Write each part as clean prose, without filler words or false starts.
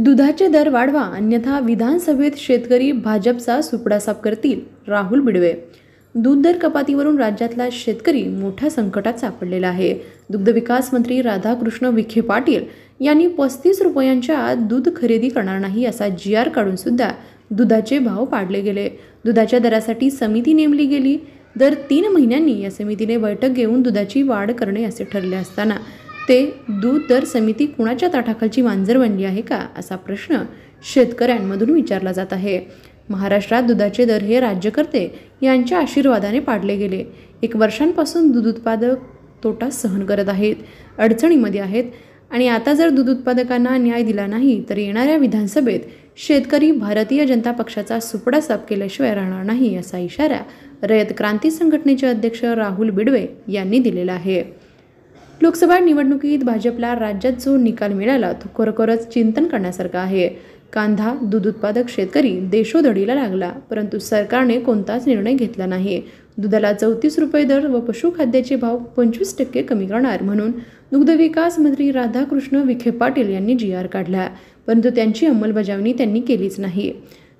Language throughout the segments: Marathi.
दुधाचे दर वाढवा अन्यथा विधानसभेत शेतकरी भाजपचा सुपडा साफ करतील, राहुल बिडवे। दूध दर कपातीवरून राज्यातला शेतकरी मोठ्या संकटात सापडलेला आहे। दुग्ध विकास मंत्री राधाकृष्ण विखे पाटील यांनी 35 रुपयांच्या दूध खरेदी करणार नाही असा GR काढून सुद्धा दुधाचे भाव पाडले गेले। दुधाच्या दरासाठी समिती नेमली गेली। दर 3 महिन्यांनी या समितीने बैठक घेऊन दुधाची वाढ करणे असे ठरले असताना ते दूध दर समिती कुणाच्या ताटाखालची मांजर बनली आहे का असा प्रश्न शेतकऱ्यांमधून विचारला जात आहे। महाराष्ट्रात दुधाचे दर हे राज्यकर्ते यांच्या आशीर्वादाने पाडले गेले। 1 वर्षांपासून दूध उत्पादक तोटा सहन करत आहेत, अडचणीमध्ये आहेत आणि आता जर दूध उत्पादकांना न्याय दिला नाही तर येणाऱ्या विधानसभेत शेतकरी भारतीय जनता पक्षाचा सुपडा साफ केल्याशिवाय राहणार नाही असा इशारा रयत क्रांती संघटनेचे अध्यक्ष राहुल बिडवे यांनी दिलेला आहे। लोकसभा निवडणुकीत भाजपला राज्यात जो निकाल मिळाला तो खरोखरच चिंतन करण्यासारखा आहे। कांदा दूध उत्पादक शेतकरी देशोधडीला लागला, परंतु सरकारने कोणताच निर्णय घेतला नाही। दुधाला 34 रुपये दर व पशुखाद्याचे भाव 25% कमी करणार म्हणून दुग्ध विकास मंत्री राधाकृष्ण विखे पाटील यांनी GR काढला, परंतु त्यांची अंमलबजावणी त्यांनी केलीच नाही।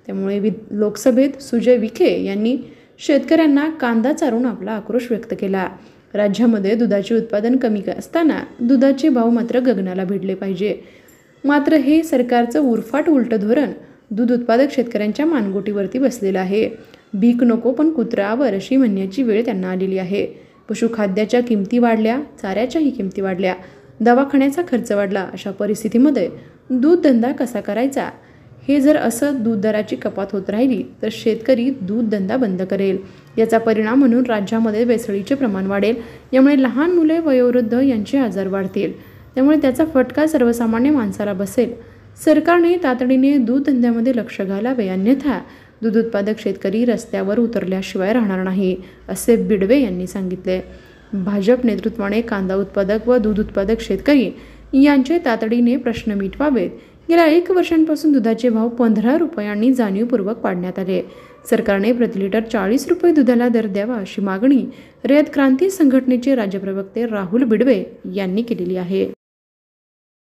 त्यामुळे लोकसभेत सुजय विखे यांनी शेतकऱ्यांना कांदा चारून आपला आक्रोश व्यक्त केला। राज्यामध्ये दुधाचे उत्पादन कमी असताना दुधाचे भाव मात्र गगनाला भिडले पाहिजे। मात्र हे सरकारचं उरफाट उलट धोरण दूध उत्पादक शेतकऱ्यांच्या मानगोटीवरती बसलेलं आहे। भीक नको पण कुत्र्यावर अशी म्हणण्याची वेळ त्यांना आलेली आहे। पशुखाद्याच्या किमती वाढल्या, चाऱ्याच्याही किमती वाढल्या, दवाखान्याचा खर्च वाढला। अशा परिस्थितीमध्ये दूध धंदा कसा करायचा? हे जर असं दूध दराची कपात होत राहिली तर शेतकरी दूध धंदा बंद करेल। याचा परिणाम म्हणून राज्यामध्ये भेसळीचे प्रमाण वाढेल। यामुळे लहान मुले, वयोवृद्ध यांचे आजार वाढतील। त्यामुळे त्याचा फटका सर्वसामान्य माणसाला बसेल। सरकारने तातडीने दूध धंद्यामध्ये लक्ष घालावे, अन्यथा दूध उत्पादक शेतकरी रस्त्यावर उतरल्याशिवाय राहणार नाही, असे बिडवे यांनी सांगितले। भाजप नेतृत्वाने कांदा उत्पादक व दूध उत्पादक शेतकरी यांचे तातडीने प्रश्न मिटवावेत। गेल्या 1 वर्षांपासून दुधाचे भाव 15 रुपयांनी जाणीवपूर्वक पाडण्यात आले। सरकारने प्रति लिटर 40 रुपये दुधाला दर द्यावा अशी मागणी रयत क्रांती संघटनेचे राज्य प्रवक्ते राहुल बिडवे यांनी केलेली आहे।